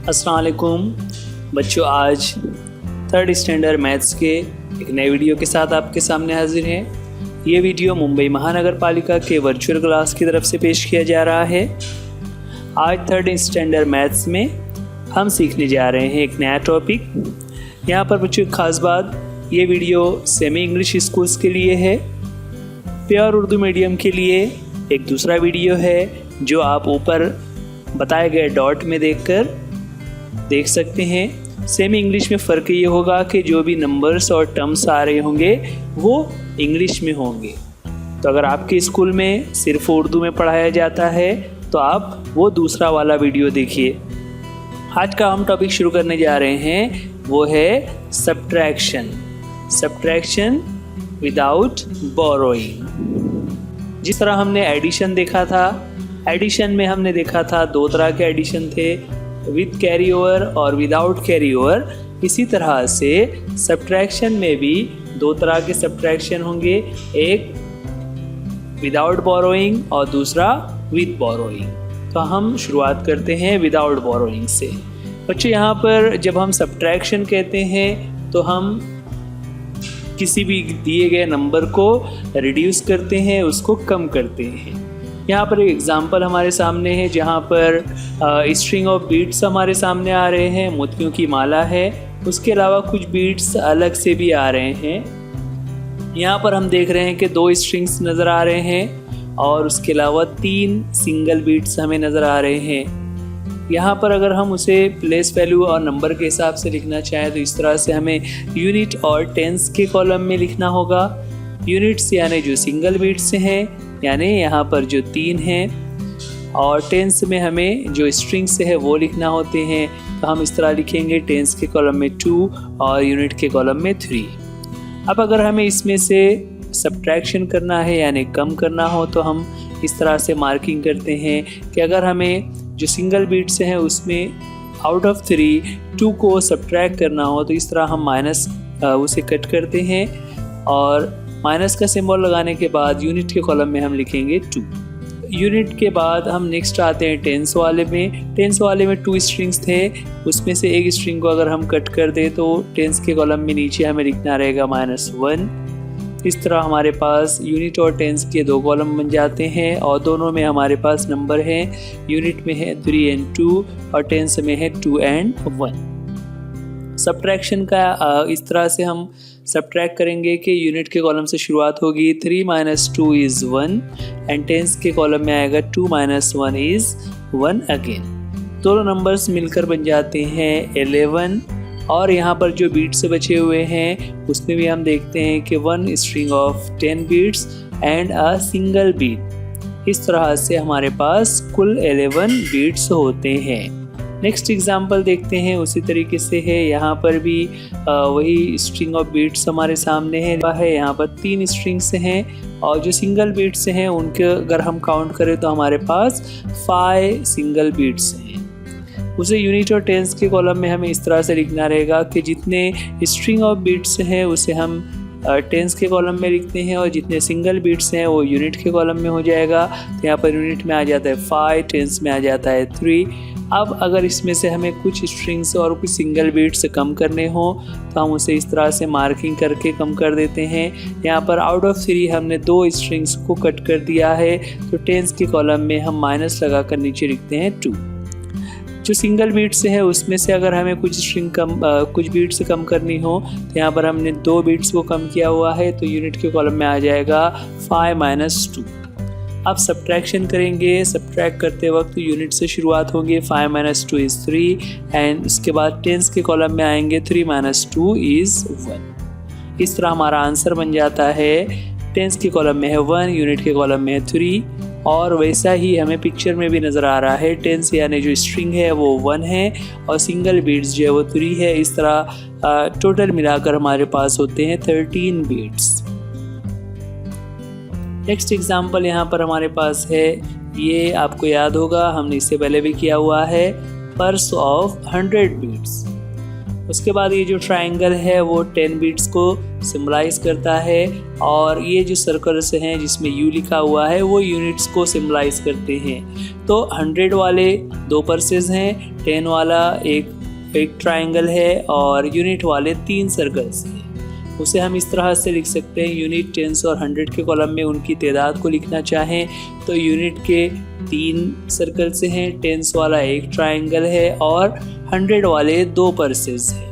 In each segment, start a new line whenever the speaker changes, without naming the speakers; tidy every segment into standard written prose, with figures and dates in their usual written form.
अस्सलाम वालेकुम बच्चों, आज थर्ड स्टैंडर्ड मैथ्स के एक नए वीडियो के साथ आपके सामने हाजिर हैं। ये वीडियो मुंबई महानगर पालिका के वर्चुअल क्लास की तरफ से पेश किया जा रहा है। आज थर्ड स्टैंडर्ड मैथ्स में हम सीखने जा रहे हैं एक नया टॉपिक। यहाँ पर बच्चों एक ख़ास बात, ये वीडियो सेमी इंग्लिश स्कूल्स के लिए है। प्योर उर्दू मीडियम के लिए एक दूसरा वीडियो है जो आप ऊपर बताए गए डॉट में देख सकते हैं। सेमी इंग्लिश में फ़र्क ये होगा कि जो भी नंबर्स और टर्म्स आ रहे होंगे वो इंग्लिश में होंगे। तो अगर आपके स्कूल में सिर्फ उर्दू में पढ़ाया जाता है तो आप वो दूसरा वाला वीडियो देखिए। आज का हम टॉपिक शुरू करने जा रहे हैं, वो है सब्ट्रैक्शन विदाउट बोरोइंग। जिस तरह हमने एडिशन देखा था, एडिशन में हमने देखा था दो तरह के एडिशन थे, विद कैरी ओवर और विदाउट कैरी ओवर। इसी तरह से सब्ट्रैक्शन में भी दो तरह के सब्ट्रैक्शन होंगे, एक विदाउट बोरोइंग और दूसरा विद बोरोइंग। तो हम शुरुआत करते हैं विदाउट बोरोइंग से। बच्चों यहाँ पर जब हम सब्ट्रैक्शन कहते हैं तो हम किसी भी दिए गए नंबर को रिड्यूस करते हैं, उसको कम करते हैं। यहाँ पर एक एग्जांपल हमारे सामने है जहाँ पर स्ट्रिंग ऑफ बीट्स हमारे सामने आ रहे हैं, मोतियों की माला है। उसके अलावा कुछ बीट्स अलग से भी आ रहे हैं। यहाँ पर हम देख रहे हैं कि दो स्ट्रिंग्स नज़र आ रहे हैं और उसके अलावा 3 सिंगल बीट्स हमें नज़र आ रहे हैं। यहाँ पर अगर हम उसे प्लेस वैल्यू और नंबर के हिसाब से लिखना चाहें तो इस तरह से हमें यूनिट और टेंस के कॉलम में लिखना होगा। यूनिट्स यानी जो सिंगल बीट्स हैं, यानी यहाँ पर जो 3 हैं, और टेंस में हमें जो स्ट्रिंग्स है वो लिखना होते हैं। तो हम इस तरह लिखेंगे, टेंस के कॉलम में 2 और यूनिट के कॉलम में 3। अब अगर हमें इसमें से सब्ट्रैक्शन करना है यानी कम करना हो तो हम इस तरह से मार्किंग करते हैं कि अगर हमें जो सिंगल बीट्स हैं उसमें आउट ऑफ 3 2 को सब्ट्रैक्ट करना हो तो इस तरह हम माइनस उसे कट करते हैं और माइनस का सिंबल लगाने के बाद यूनिट के कॉलम में हम लिखेंगे 2। यूनिट के बाद हम नेक्स्ट आते हैं टेंस वाले में। टेंस वाले में 2 स्ट्रिंग्स थे, उसमें से एक स्ट्रिंग को अगर हम कट कर दें तो टेंस के कॉलम में नीचे हमें लिखना रहेगा -1। इस तरह हमारे पास यूनिट और टेंस के 2 कॉलम बन जाते हैं और दोनों में हमारे पास नंबर हैं। यूनिट में है 3 और 2 और टेंस में है 2 और 1। सब्ट्रैक्शन का इस तरह से हम सब्ट्रैक्ट करेंगे कि यूनिट के कॉलम से शुरुआत होगी 3 - 2 = 1 एंड टेंस के कॉलम में आएगा 2 - 1 = 1 अगेन। दोनों नंबर्स मिलकर बन जाते हैं 11। और यहाँ पर जो बीट्स बचे हुए हैं उसमें भी हम देखते हैं कि 1 string of 10 beats and a single beat. इस तरह से हमारे पास कुल 11 बीट्स होते हैं। नेक्स्ट एग्जांपल देखते हैं, उसी तरीके से है। यहाँ पर भी वही स्ट्रिंग ऑफ बीट्स हमारे सामने है। यहाँ पर 3 स्ट्रिंग्स हैं और जो सिंगल बीट्स हैं उनके अगर हम काउंट करें तो हमारे पास 5 सिंगल बीट्स हैं। उसे यूनिट और टेंस के कॉलम में हमें इस तरह से लिखना रहेगा कि जितने स्ट्रिंग ऑफ बीट्स हैं उसे हम टेंस के कॉलम में लिखते हैं और जितने सिंगल बीट्स हैं वो यूनिट के कॉलम में हो जाएगा। तो यहाँ पर यूनिट में आ जाता है 5, टेंस में आ जाता है 3। अब अगर इसमें से हमें कुछ स्ट्रिंग्स और कुछ सिंगल बीट्स कम करने हो तो हम उसे इस तरह से मार्किंग करके कम कर देते हैं। यहाँ पर आउट ऑफ 3 हमने 2 स्ट्रिंग्स को कट कर दिया है तो टेंस के कॉलम में हम माइनस लगा कर नीचे लिखते हैं 2। जो सिंगल बीट्स है उसमें से अगर हमें कुछ बीट्स कम करनी हो तो यहाँ पर हमने 2 बीट्स को कम किया हुआ है तो यूनिट के कॉलम में आ जाएगा 5 - 2। अब सब्ट्रैक्शन करेंगे। सब्ट्रैक्ट करते वक्त यूनिट से शुरुआत होंगे, 5 - 2 = 3 एंड उसके बाद टेंस के कॉलम में आएंगे 3 - 2 = 1। इस तरह हमारा आंसर बन जाता है, टेंस के कॉलम में है 1, यूनिट के कॉलम में है 3। और वैसा ही हमें पिक्चर में भी नज़र आ रहा है, टेंस यानी जो स्ट्रिंग है वो 1 है और सिंगल बीट्स जो है वो 3 है। इस तरह टोटल मिलाकर हमारे पास होते हैं 13 बीट्स। नेक्स्ट एग्जांपल यहाँ पर हमारे पास है, ये आपको याद होगा हमने इससे पहले भी किया हुआ है, पर्स ऑफ 100 बीट्स। उसके बाद ये जो ट्रायंगल है वो 10 बिट्स को सिम्बलाइज करता है, और ये जो सर्कल्स हैं जिसमें यू लिखा हुआ है वो यूनिट्स को सिम्बलाइज करते हैं। तो 100 वाले 2 पर्सेस हैं, 10 वाला एक ट्रायंगल है और यूनिट वाले 3 सर्कल्स हैं। उसे हम इस तरह से लिख सकते हैं, यूनिट, टेंस और 100 के कॉलम में उनकी तादाद को लिखना चाहें तो यूनिट के 3 सर्कल्स हैं, टेंस वाला एक ट्रायंगल है और 100 वाले 2 पर्सेस हैं।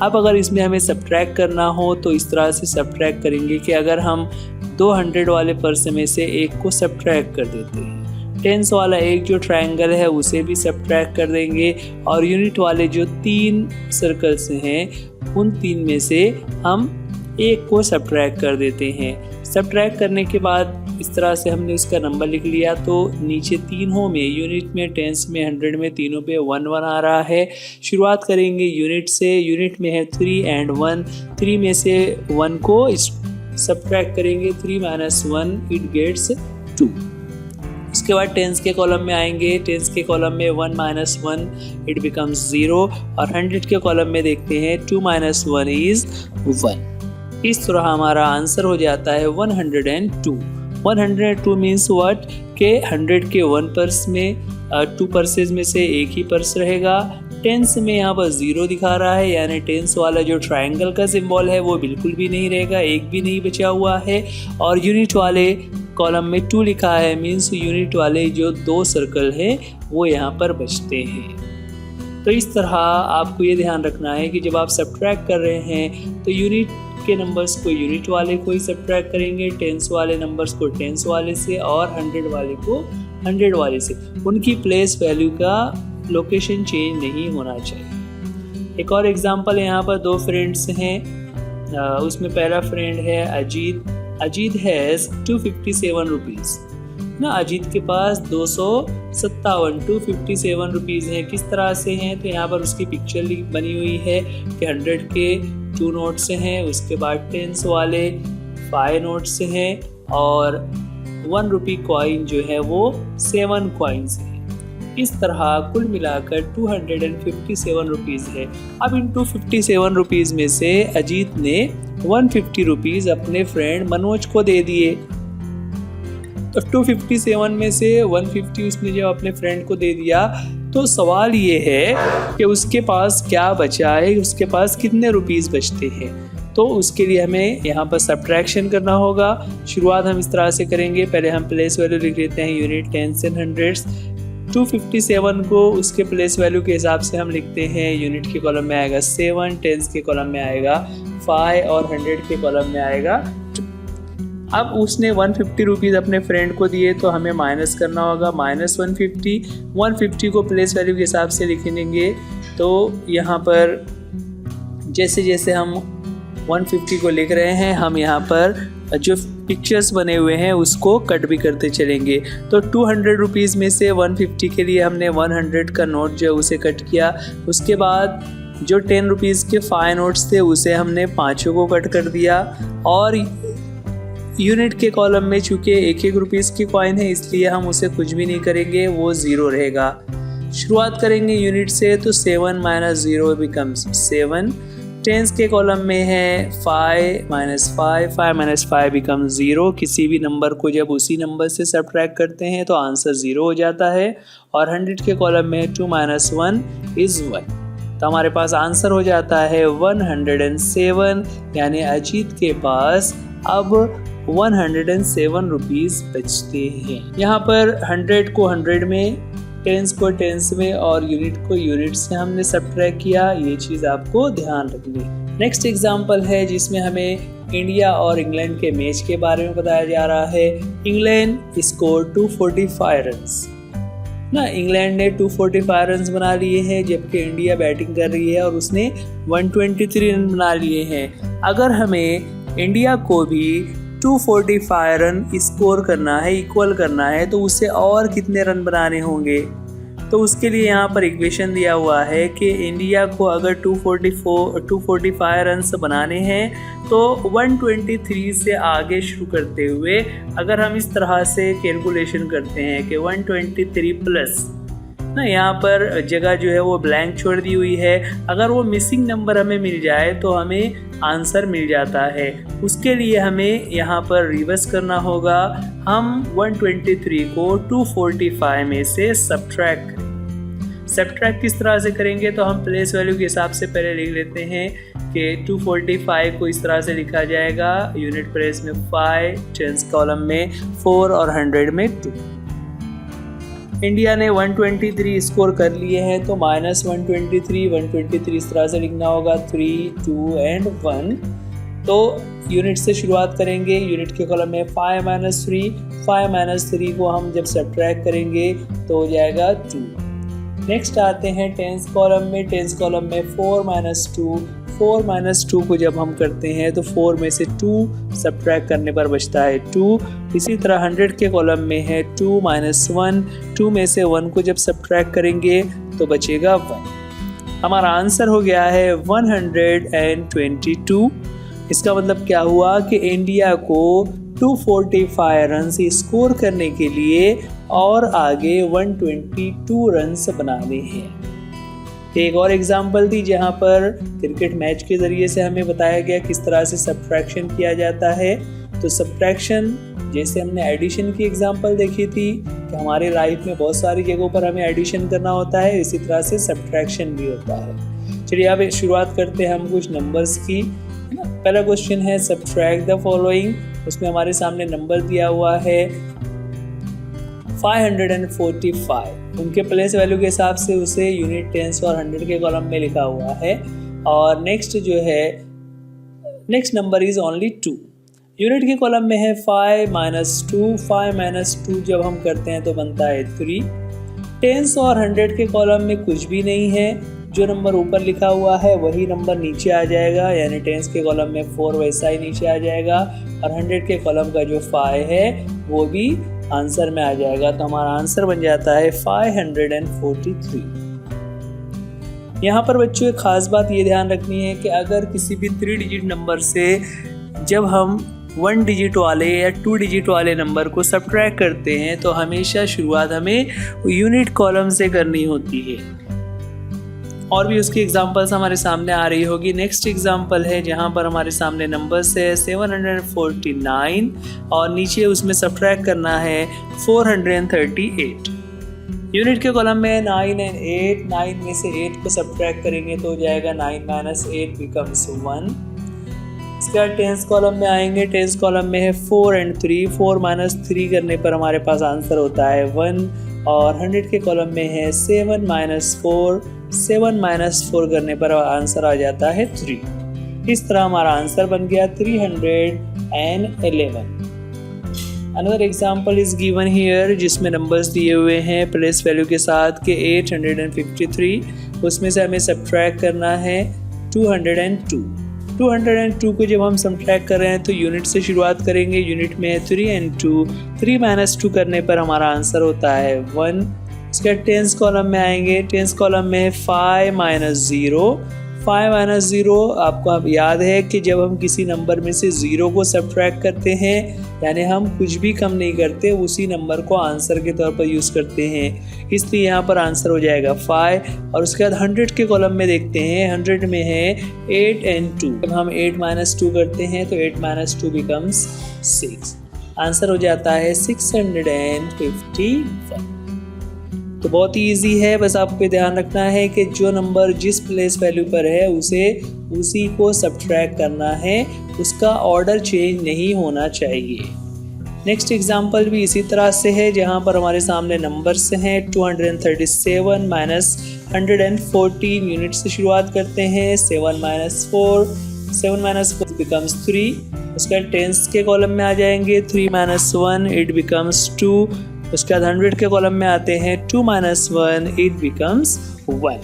अब अगर इसमें हमें सब्ट्रैक्ट करना हो तो इस तरह से सब्ट्रैक्ट करेंगे कि अगर हम 200 वाले पर्से में से एक को सब्ट्रैक्ट कर देते हैं, टेंस वाला एक जो ट्रायंगल है उसे भी सब्ट्रैक्ट कर देंगे, और यूनिट वाले जो 3 सर्कल्स हैं उन 3 में से हम एक को सब्ट्रैक्ट कर देते हैं। सब्ट्रैक्ट करने के बाद इस तरह से हमने उसका नंबर लिख लिया, तो नीचे तीनों में, यूनिट में, टेंस में, 100 में, तीनों पे 1 1 आ रहा है। शुरुआत करेंगे यूनिट से, यूनिट में है 3 एंड 1, 3 में से 1 को सब्ट्रैक्ट करेंगे, 3 - 1 इट गेट्स 2। उसके बाद टेंस के कॉलम में आएंगे, टेंस के कॉलम में 1 - 1 इट बिकम्स 0, और 100 के कॉलम में देखते हैं 2 - 1 इज 1। इस तरह हमारा आंसर हो जाता है 102। 102 मीन्स व्हाट के 100 के 1 पर्स में 2 पर्सेज में से एक ही पर्स रहेगा। टेंस में यहाँ पर 0 दिखा रहा है, यानी टेंस वाला जो ट्रायंगल का सिंबल है वो बिल्कुल भी नहीं रहेगा, एक भी नहीं बचा हुआ है। और यूनिट वाले कॉलम में 2 लिखा है, मीन्स यूनिट वाले जो 2 सर्कल हैं वो यहाँ पर बचते हैं। तो इस तरह आपको ये ध्यान रखना है कि जब आप सब्ट्रैक्ट कर रहे हैं तो यूनिट के नंबर्स को यूनिट वाले को ही सब्ट्रैक्ट करेंगे, टेंस वाले नंबर्स को टेंस वाले से और 100 वाले को 100 वाले से। उनकी प्लेस वैल्यू का लोकेशन चेंज नहीं होना चाहिए। एक और एग्जांपल है, यहाँ पर 2 फ्रेंड्स हैं, उसमें पहला फ्रेंड है अजीत। अजीत हैज़ 257 रुपीज़ ना, अजीत के पास 257 रुपीज़ हैं। किस तरह से हैं, तो यहाँ पर उसकी पिक्चर बनी हुई है कि 100 के 2 नोट्स हैं, उसके बाद टेंस वाले 5 नोट्स हैं, और 1 रुपी कॉइन जो है वो 7 कॉइन्स हैं। इस तरह कुल मिलाकर 257 रुपीज़ है। अब इन 257 रुपीज़ में से अजीत ने 150 रुपीज़ अपने फ्रेंड मनोज को दे दिए। तो 257 में से 150 उसने जब अपने फ्रेंड को दे दिया, तो सवाल ये है कि उसके पास क्या बचा है, उसके पास कितने रुपीज़ बचते हैं। तो उसके लिए हमें यहाँ पर सब्ट्रैक्शन करना होगा। शुरुआत हम इस तरह से करेंगे, पहले हम प्लेस वैल्यू लिख लेते हैं, यूनिट, टेंस एंड हंड्रेड्स। 257 को उसके प्लेस वैल्यू के हिसाब से हम लिखते हैं, यूनिट के कॉलम में आएगा 7, टेंस के कॉलम में आएगा 5 और 100 के कॉलम में आएगा 2। अब उसने 150 रुपीज़ अपने फ्रेंड को दिए, तो हमें माइनस करना होगा, -150 को प्लेस वैल्यू के हिसाब से लिखेंगे। तो यहाँ पर जैसे जैसे हम 150 को लिख रहे हैं, हम यहाँ पर जो पिक्चर्स बने हुए हैं उसको कट भी करते चलेंगे। तो 200 रुपीज़ में से 150 के लिए हमने 100 का नोट जो है उसे कट किया। उसके बाद जो 10 रुपीज़ के 5 नोट्स थे उसे हमने 5 को कट कर दिया, और यूनिट के कॉलम में चूँकि 1-1 रुपीज़ की कॉइन है इसलिए हम उसे कुछ भी नहीं करेंगे, वो 0 रहेगा। शुरुआत करेंगे यूनिट से, तो 7 - 0 बिकम्स 7। टेंस के कॉलम में है 5 - 5 बिकम 0। किसी भी नंबर को जब उसी नंबर से सब्ट्रैक्ट करते हैं तो आंसर 0 हो जाता है। और 100 के कॉलम में 2 - 1 इज़ 1। तो हमारे पास आंसर हो जाता है 107, यानी अजीत के पास अब 107 रुपीज़ बचते हैं। यहाँ पर 100 को 100 में, टेंस को टेंस में और यूनिट को यूनिट से हमने सब्ट्रैक्ट किया, ये चीज़ आपको ध्यान रखनी। नेक्स्ट एग्जांपल है जिसमें हमें इंडिया और इंग्लैंड के मैच के बारे में बताया जा रहा है। इंग्लैंड स्कोर 245 रन्स ना, इंग्लैंड ने 245 रन्स बना लिए हैं, जबकि इंडिया बैटिंग कर रही है और उसने 123 रन बना लिए हैं। अगर हमें इंडिया को भी 245 रन स्कोर करना है, इक्वल करना है, तो उसे और कितने रन बनाने होंगे। तो उसके लिए यहाँ पर इक्वेशन दिया हुआ है कि इंडिया को अगर 245 रन बनाने हैं तो 123 से आगे शुरू करते हुए अगर हम इस तरह से कैलकुलेशन करते हैं कि 123 प्लस ना, यहाँ पर जगह जो है वो ब्लैंक छोड़ दी हुई है। अगर वो मिसिंग नंबर हमें मिल जाए तो हमें आंसर मिल जाता है। उसके लिए हमें यहाँ पर रिवर्स करना होगा। हम 123 को 245 में से सब्ट्रैक्ट करेंगे। सब्ट्रैक्ट किस तरह से करेंगे, तो हम प्लेस वैल्यू के हिसाब से पहले लिख लेते हैं कि 245 को इस तरह से लिखा जाएगा, यूनिट प्लेस में 5, टेंस कॉलम में 4 और 100 में 2। इंडिया ने 123 स्कोर कर लिए हैं, तो -123 इस तरह से लिखना होगा, 3, 2 एंड 1। तो यूनिट से शुरुआत करेंगे। यूनिट के कॉलम में 5 - 3 को हम जब सब्ट्रैक्ट करेंगे तो हो जाएगा 2। नेक्स्ट आते हैं टेंस कॉलम में। टेंस कॉलम में 4 - 2 को जब हम करते हैं तो 4 में से 2 सब्ट्रैक्ट करने पर बचता है 2। इसी तरह 100 के कॉलम में है 2 - 1, 2 में से 1 को जब सब्ट्रैक्ट करेंगे तो बचेगा 1। हमारा आंसर हो गया है 122। इसका मतलब क्या हुआ कि इंडिया को 245 रन स्कोर करने के लिए और आगे 122 रन्स बनाने हैं। एक और एग्जांपल थी जहां पर क्रिकेट मैच के ज़रिए से हमें बताया गया किस तरह से सब्ट्रैक्शन किया जाता है। तो सब्ट्रैक्शन, जैसे हमने एडिशन की एग्जांपल देखी थी कि हमारे लाइफ में बहुत सारी जगहों पर हमें एडिशन करना होता है, इसी तरह से सब्ट्रैक्शन भी होता है। चलिए अब शुरुआत करते हैं हम कुछ नंबर्स की। पहला क्वेश्चन है सब्ट्रैक्ट द फॉलोइंग। उसमें हमारे सामने नंबर दिया हुआ है 545। उनके प्लेस वैल्यू के हिसाब से उसे यूनिट, टेंस और 100 के कॉलम में लिखा हुआ है। और नेक्स्ट जो है, next number is only 2। Unit के कॉलम में है 5 - 2। 5 - 2 जब हम करते हैं तो बनता है 3। टेंस और 100 के कॉलम में कुछ भी नहीं है, जो नंबर ऊपर लिखा हुआ है वही नंबर नीचे आ जाएगा, यानी टेंस के कॉलम में 4 वैसा ही नीचे आ जाएगा और 100 के कॉलम का जो 5 है वो भी आंसर में आ जाएगा। तो हमारा आंसर बन जाता है 543। यहाँ पर बच्चों एक खास बात ये ध्यान रखनी है कि अगर किसी भी 3 डिजिट नंबर से जब हम 1 डिजिट वाले या 2 डिजिट वाले नंबर को सब्ट्रैक्ट करते हैं तो हमेशा शुरुआत हमें यूनिट कॉलम से करनी होती है। और भी उसकी एग्जांपल्स हमारे सामने आ रही होगी। नेक्स्ट एग्जांपल है जहां पर हमारे सामने नंबर्स है 749 और नीचे उसमें सब्ट्रैक्ट करना है 438। यूनिट के कॉलम में 9 एंड 8, 9 में से 8 को सब्ट्रैक्ट करेंगे तो हो जाएगा 9 - 8 बिकम्स 1। इसके बाद टेंस कॉलम में आएंगे। टेंस कॉलम में है 4 एंड 3। 4 - 3 करने पर हमारे पास आंसर होता है 1। और 100 के कॉलम में है 7 - 4। 7 - 4 करने पर आंसर आ जाता है 3। इस तरह हमारा आंसर बन गया 311। Another example is given here, जिसमें नंबर्स दिए हुए हैं प्लेस वैल्यू के साथ के 853। उसमें से हमें सब्ट्रैक्ट करना है 202। 202 को जब हम सब्ट्रैक्ट कर रहे हैं तो यूनिट से शुरुआत करेंगे। यूनिट में 3 and 2। 3 - 2 करने पर हमारा आंसर होता है 1। इसके टेंस कॉलम में आएंगे। टेंस कॉलम में 5 - 0। 5 - 0 आपको अब याद है कि जब हम किसी नंबर में से 0 को सब्ट्रैक्ट करते हैं, यानी हम कुछ भी कम नहीं करते, उसी नंबर को आंसर के तौर पर यूज़ करते हैं, इसलिए यहाँ पर आंसर हो जाएगा 5। और उसके बाद 100 के कॉलम में देखते हैं। 100 में है 8 and 2। जब हम 8 - 2 करते हैं तो 8 - 2 बिकम्स 6। आंसर हो जाता है 651। तो बहुत ही ईजी है, बस आपको ध्यान रखना है कि जो नंबर जिस प्लेस वैल्यू पर है उसी को सब्ट्रैक्ट करना है, उसका ऑर्डर चेंज नहीं होना चाहिए। नेक्स्ट एग्जांपल भी इसी तरह से है जहां पर हमारे सामने नंबर्स हैं 237 - 114। यूनिट से शुरुआत करते हैं। 7 - 4 बिकम्स 3। उसका टेंस के कॉलम में आ जाएंगे। 3 - 1 इट बिकम्स 2। उसके बाद 100 के कॉलम में आते हैं 2 - 1 इट बिकम्स 1।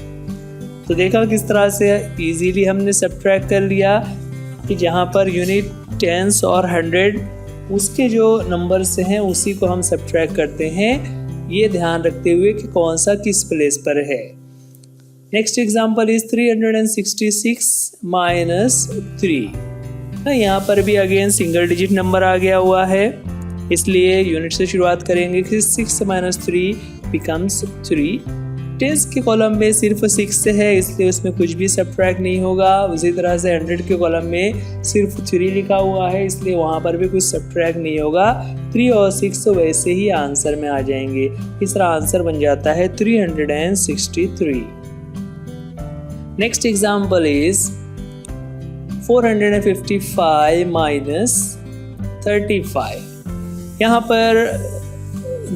तो देखा किस तरह से इजीली हमने सब्ट्रैक्ट कर लिया कि जहाँ पर यूनिट, टेंस और 100 उसके जो नंबर्स हैं उसी को हम सब्ट्रैक्ट करते हैं, ये ध्यान रखते हुए कि कौन सा किस प्लेस पर है। Next example is 366 - 3। यहाँ पर भी अगेन सिंगल डिजिट नंबर आ गया हुआ है, इसलिए यूनिट से शुरुआत करेंगे कि 6 - 3 बिकम्स 3। टेंस के कॉलम में सिर्फ 6 है, इसलिए उसमें कुछ भी सब्ट्रैक्ट नहीं होगा। उसी तरह से 100 के कॉलम में सिर्फ 3 लिखा हुआ है, इसलिए वहाँ पर भी कुछ सब्ट्रैक्ट नहीं होगा। 3 और 6 वैसे ही आंसर में आ जाएंगे। इस तरह आंसर बन जाता है 363। Next example is 455 minus 35। यहाँ पर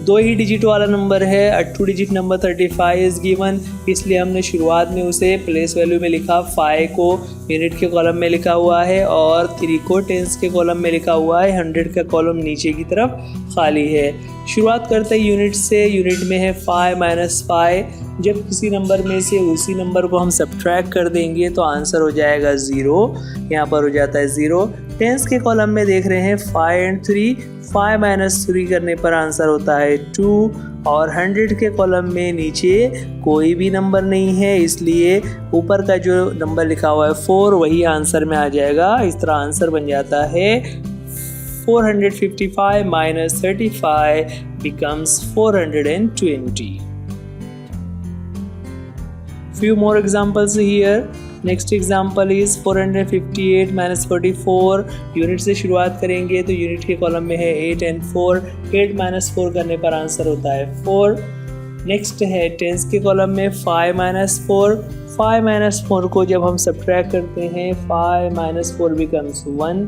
2 ही डिजिट वाला नंबर है। 2 डिजिट नंबर 35 इज गिवन, इसलिए हमने शुरुआत में उसे प्लेस वैल्यू में लिखा, 5 को यूनिट के कॉलम में लिखा हुआ है और 3 को टेंस के कॉलम में लिखा हुआ है। 100 का कॉलम नीचे की तरफ खाली है। शुरुआत करते हैं यूनिट से। यूनिट में है 5 माइनस 5। जब किसी नंबर में से उसी नंबर को हम सब्ट्रैक्ट कर देंगे तो आंसर हो जाएगा 0। यहाँ पर हो जाता है 0। टेंस के कॉलम में देख रहे हैं 5 एंड 3। 5 माइनस 3 करने पर आंसर होता है 2 और 100 के कॉलम में नीचे कोई भी नंबर नहीं है, इसलिए ऊपर का जो नंबर लिखा हुआ है 4 वही आंसर में आ जाएगा। इस तरह आंसर बन जाता है 455 minus 35 becomes 420. Few more examples here. Next example is 458 minus 44. Unit से शुरुआत करेंगे तो यूनिट के कॉलम में है 8 and 4. 8 minus 4 करने पर आंसर होता है 4. नेक्स्ट है टेंस के कॉलम में 5 minus 4. 5 minus 4 को जब हम सब्ट्रैक्ट करते हैं 5 minus 4 becomes 1.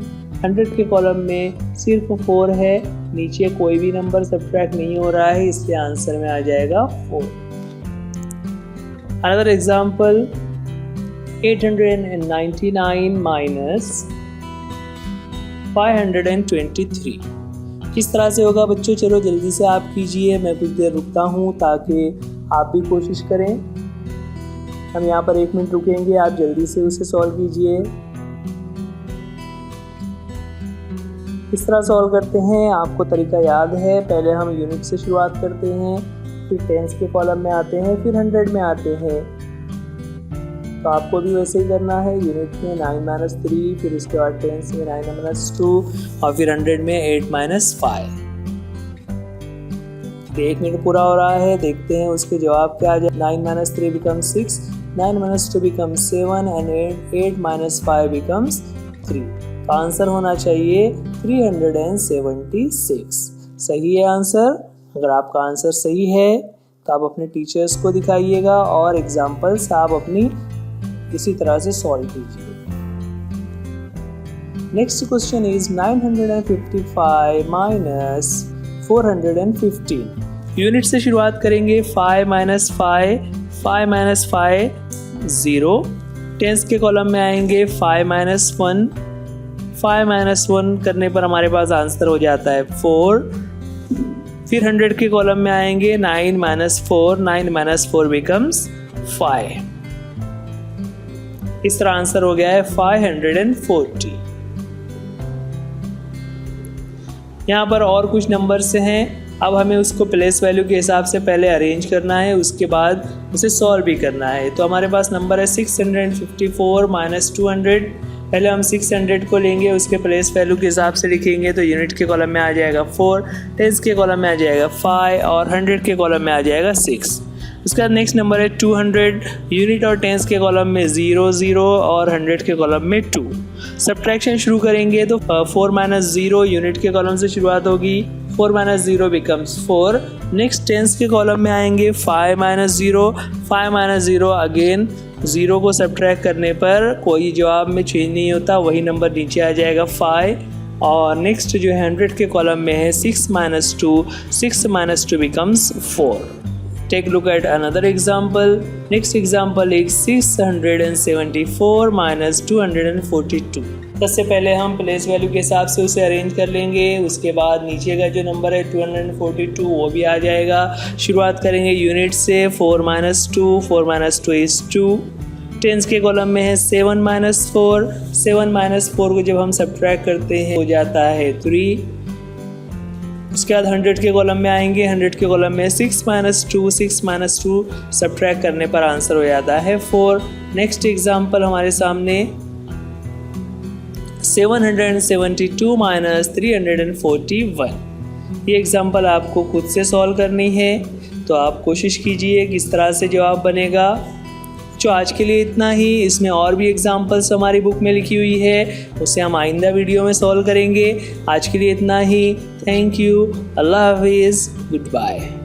100 के कॉलम में सिर्फ 4 है, नीचे कोई भी नंबर सब्ट्रैक्ट नहीं हो रहा है, इसलिए आंसर में आ जाएगा 4. Another example 899 minus 523. किस तरह से होगा बच्चों? चलो जल्दी से आप कीजिए, मैं कुछ देर रुकता हूँ ताकि आप भी कोशिश करें। हम यहाँ पर 1 मिनट रुकेंगे, आप जल्दी से उसे सॉल्व कीजिए। किस तरह सॉल्व करते हैं आपको तरीका याद है। पहले हम यूनिट से शुरुआत करते हैं, फिर टेंस के कॉलम में आते हैं, फिर 100 में आते हैं। तो आपको भी वैसे ही करना है। यूनिट में 9 माइनस 3, फिर उसके बाद टेंस में 9 माइनस 2 और फिर 100 में 8 माइनस 5। 1 मिनट पूरा हो रहा है, देखते हैं उसके जवाब क्या आ जाए। 9 minus 3 becomes 6, 9 minus 2 becomes 7 and 8 minus 5 becomes 3। तो आंसर होना चाहिए 376। सही है आंसर। अगर आपका आंसर सही है तो आप अपने टीचर्स को दिखाइएगा और एग्जाम्पल्स आप अपनी इसी तरह से सॉल्व कीजिए। Next question is 955 minus 415. Unit से शुरुआत करेंगे 5 माइनस 5, 5 माइनस 5 0. टेंस के कॉलम में आएंगे 5 माइनस 1, 5 माइनस 1 करने पर हमारे पास आंसर हो जाता है 4. फिर 100 के कॉलम में आएंगे 9 माइनस 4, 9 माइनस 4 becomes 5. इस तरह आंसर हो गया है 540. यहाँ पर और कुछ नंबर्स हैं, अब हमें उसको प्लेस वैल्यू के हिसाब से पहले अरेंज करना है, उसके बाद उसे सॉल्व भी करना है। तो हमारे पास नंबर है 654 माइनस 200. पहले हम 600 को लेंगे, उसके प्लेस वैल्यू के हिसाब से लिखेंगे तो यूनिट के कॉलम में आ जाएगा 4, टेंस के कॉलम में आ जाएगा 5 और 100 के कॉलम में आ जाएगा 6. उसके बाद नेक्स्ट नंबर है 200. यूनिट और टेंस के कॉलम में 0 0 और 100 के कॉलम में 2. सब्ट्रैक्शन शुरू करेंगे तो 4 माइनस 0 यूनिट के कॉलम से शुरुआत होगी, 4 माइनस 0 becomes 4. नेक्स्ट टेंस के कॉलम में आएंगे 5 माइनस 0, 5 माइनस 0 अगेन 0 को सब्ट्रैक्ट करने पर कोई जवाब में चेंज नहीं होता, वही नंबर नीचे आ जाएगा 5. और नेक्स्ट जो है 100 के कॉलम में है 6 minus 2, 6 minus 2 becomes 4. Take a look at another example. Next example is 674 minus 242. सबसे पहले हम प्लेस वैल्यू के हिसाब से उसे अरेंज कर लेंगे, उसके बाद नीचे का जो नंबर है 242 वो भी आ जाएगा। शुरुआत करेंगे यूनिट से 4 माइनस 2, 4 माइनस 2 is 2. टेंस के कॉलम में है 7 माइनस 4, 7 माइनस 4 को जब हम सब्ट्रैक्ट करते हैं हो जाता है 3. उसके बाद 100 के कॉलम में आएंगे, 100 के कॉलम में 6 माइनस 2, 6 माइनस 2 सब्ट्रैक्ट करने पर आंसर हो जाता है 4. नेक्स्ट एग्जाम्पल हमारे सामने 772 माइनस 341. ये एग्जाम्पल आपको खुद से सॉल्व करनी है। तो आप कोशिश कीजिए किस तरह से जवाब बनेगा। जो आज के लिए इतना ही। इसमें और भी एग्जाम्पल्स हमारी बुक में लिखी हुई है, उसे हम आइंदा वीडियो में सॉल्व करेंगे। आज के लिए इतना ही। Thank you. अल्लाह हाफिज़। Good bye.